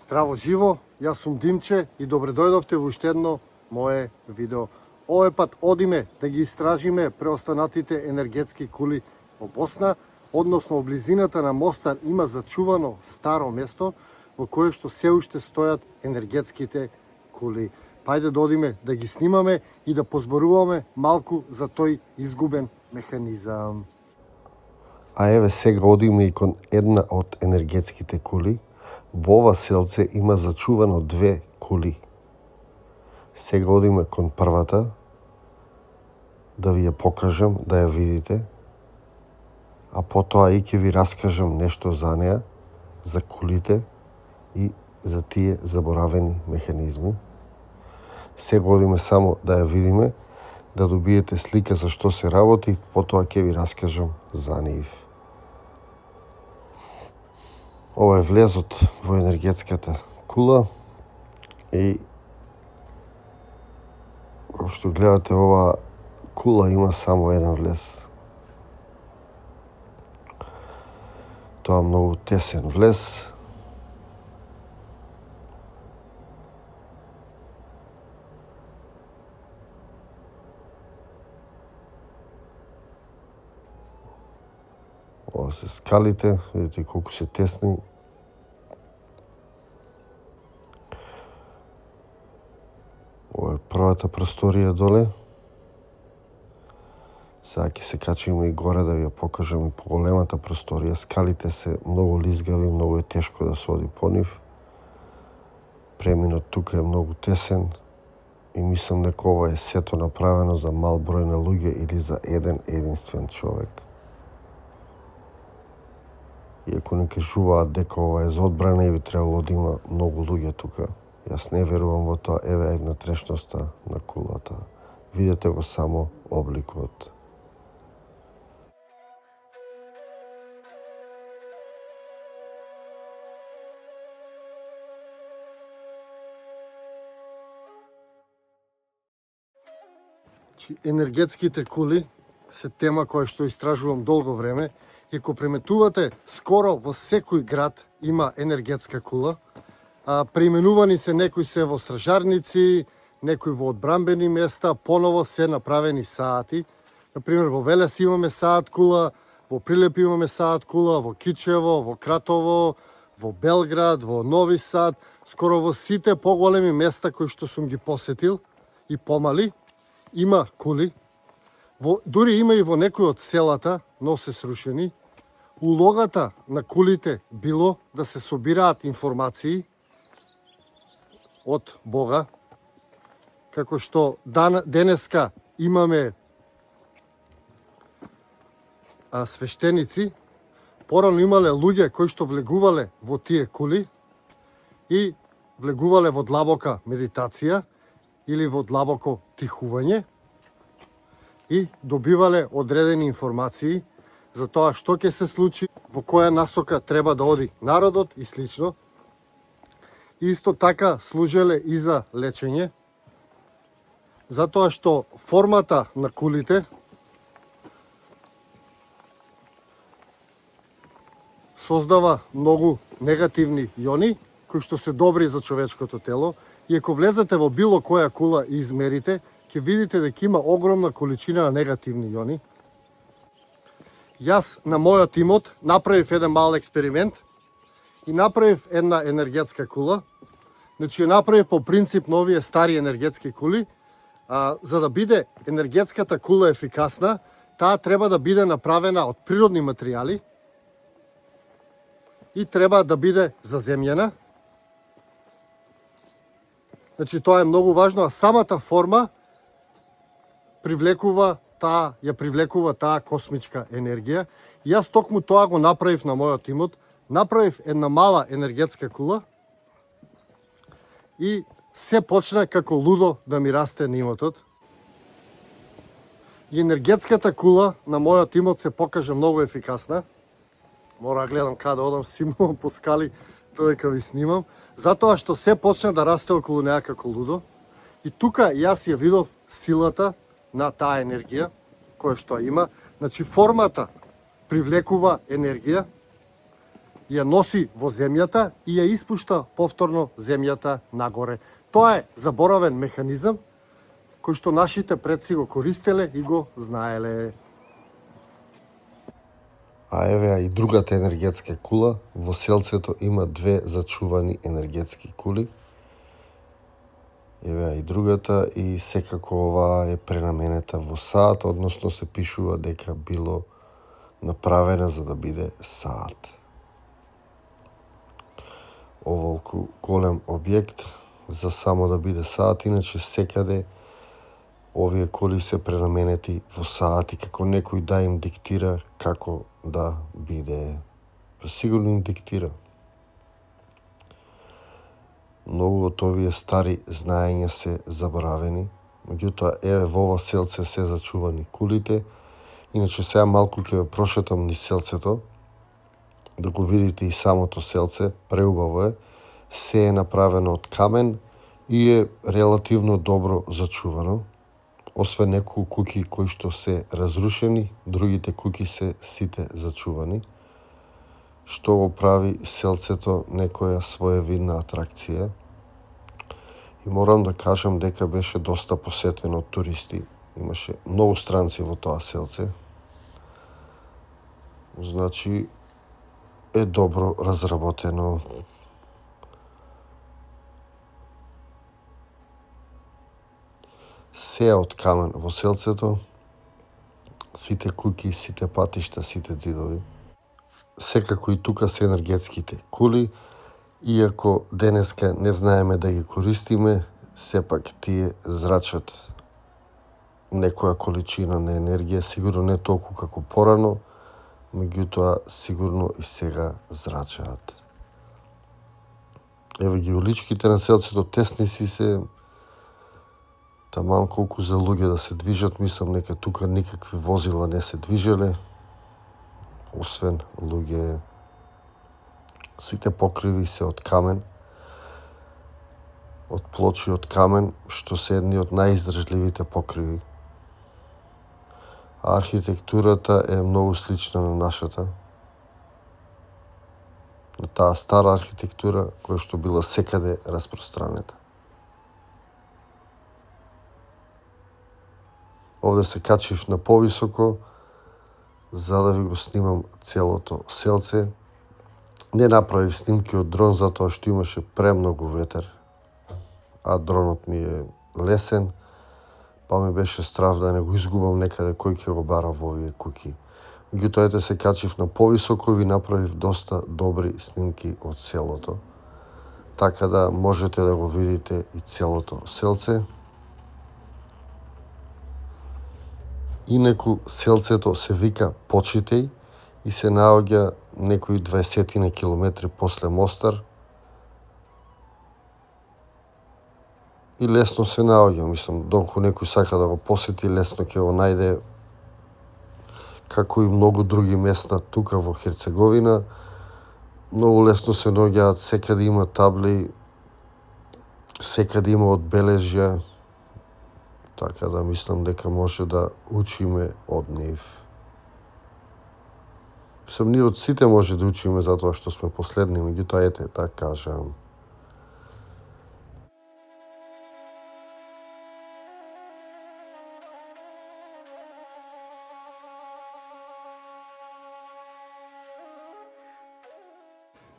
Здраво живо, јас сум Димче и добре дојдовте во уште едно мое видео. Овој пат одиме да ги истражиме преостанатите енергетски кули во Босна, односно во близината на Мостар има зачувано старо место во кое што се уште стојат енергетските кули. Пајде да одиме да ги снимаме и да позборуваме малку за тој изгубен механизам. А еве сега одиме и кон една од енергетските кули. Во ова селце има зачувано 2 кули. Сега одиме кон првата, да ви ја покажам, да ја видите, а потоа и ќе ви раскажам нешто за неа, за кулите и за тие заборавени механизми. Сега одиме само да ја видиме, да добиете слика за што се работи, потоа ќе ви раскажам за нив. Ова е влезот во енергетската кула и како што гледате, ова кула има само еден влез. Тоа е многу тесен влез. Ова се скалите, видите колку се тесни. Ова е првата просторија доле. Сега ќе се качиме и горе да ви ја покажам и поголемата просторија. Скалите се многу лизгави, многу е тешко да се оди по нив. Преминот тука е многу тесен и мислам дека ова е сето направено за мал број на луѓе или за еден единствен човек. Иако не кажуваат дека ова е за одбрана и би требало да има многу луѓе тука. Јас не верувам во тоа, еве внатрешноста на кулата. Видете го само обликот. Енергетските кули се тема која што истражувам долго време и ако приметувате, скоро во секој град има енергетска кула. Преименувани се, некои се во стражарници, некои во одбрамбени места, поново се направени саати. Например, во Велес имаме саат кула, во Прилеп имаме саат кула, во Кичево, во Кратово, во Белград, во Нови Сад, скоро во сите поголеми места кои што сум ги посетил и помали, има кули. Дури има и во некои од селата, но се срушени. Улогата на кулите било да се собираат информации од Бога, како што денеска имаме свештеници, порано имале луѓе кои што влегувале во тие кули и влегувале во длабока медитација или во длабоко тихување и добивале одредени информации за тоа што ќе се случи, во која насока треба да оди народот и слично. Исто така служеле и за лечење, затоа што формата на кулите создава многу негативни јони, кои што се добри за човечкото тело, и ако влезете во било која кула и измерите, ќе видите дека има огромна количина на негативни јони. Јас на мојот имот направив еден мал експеримент и направив една енергетска кула. Значи, ја направив по принцип на овие стари енергетски кули. За да биде енергетската кула ефикасна, таа треба да биде направена од природни материјали и треба да биде заземјена. Значи, тоа е многу важно, а самата форма ја привлекува таа космичка енергија. И јас токму тоа го направив на мојот имот. Направив една мала енергетска кула и се почна како лудо да ми расте на имотот. И енергетската кула на мојот имот се покажа многу ефикасна. Мора да гледам каде одам, симувам по скали, додека ви снимам. Затоа што се почна да расте околу неа како лудо. И тука јас ја видов силата на таа енергија, која што има. Значи, формата привлекува енергија ја носи во земјата и ја испушта повторно земјата нагоре. Тоа е заборавен механизам кој што нашите предци го користеле и го знаеле. А еве и другата енергетска кула. Во селцето има две зачувани енергетски кули. Еве и другата, и секако оваа е пренаменета во саат, односно се пишува дека било направена за да биде саат. Оволку голем објект за само да биде саат, иначе секаде овие коли се пренаменети во саати, како некој да им диктира како да биде. Сигурно им диктира. Многу од овие стари знаења се заборавени, меѓутоа еве во ова селце се зачувани кулите. Иначе сега малку ќе ве прошетам низ селцето, да го видите и самото селце, преубаво е. Се е направено од камен и е релативно добро зачувано. Освен неколку куќи кои што се разрушени, другите куќи се сите зачувани, што го прави селцето некоја своевидна атракција. И морам да кажам дека беше доста посетено од туристи. Имаше многу странци во тоа селце. Значи, е добро разработено. Се е од камен во селцето, сите куќи, сите патишта, сите ѕидови. Секако и тука се енергетските кули, иако денеска не знаеме да ги користиме, сепак тие зрачат некоја количина на енергија, сигурно не толку како порано, меѓутоа сигурно и сега зрачаат. Еве ги уличките на селцето, тесни си се, таман колку за луѓе да се движат, мислам нека тука никакви возила не се движеле, освен луѓе. Сите покриви се од камен, од плочи од камен, што се едни од најиздржливите покриви. А архитектурата е многу слична на нашата. На таа стара архитектура која што била секаде распространета. Овде се качив на повисоко, за да ви го снимам целото селце. Не направив снимки од дрон, затоа што имаше премногу ветер, а дронот ми е лесен, па ми беше страв да не го изгубам некаде кој ќе го бара во овие куќи. Меѓутоа ете се качив на повисоко, ви направив доста добри снимки од селото, така да можете да го видите и целото селце. Инаку селцето се вика Почитеј и се наоѓа некои 20 километри после Мостар. И лесно се наоѓа, мислам, доколку некој сака да го посети, лесно ќе го најде, како и многу други места тука во Херцеговина. Многу лесно се наоѓаат, секаде има табли, секаде има одбележја, така да мислам дека може да учиме од нив. Мислам, ние од сите може да учиме затоа што сме последни, меѓутоа ете, да кажам.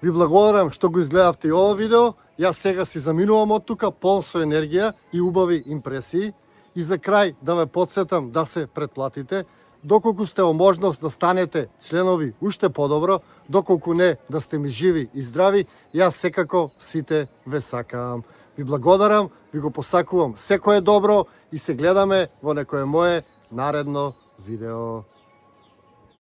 Ви благодарам што го изгледавте и ова видео. Јас сега си заминувам од тука полн со енергија и убави импресии. И за крај да ве потсетам да се претплатите. Доколку сте во можност да станете членови, уште подобро. Доколку не, да сте ми живи и здрави, јас секако сите ве сакам. Ви благодарам, ви го посакувам секое добро и се гледаме во некое мое наредно видео.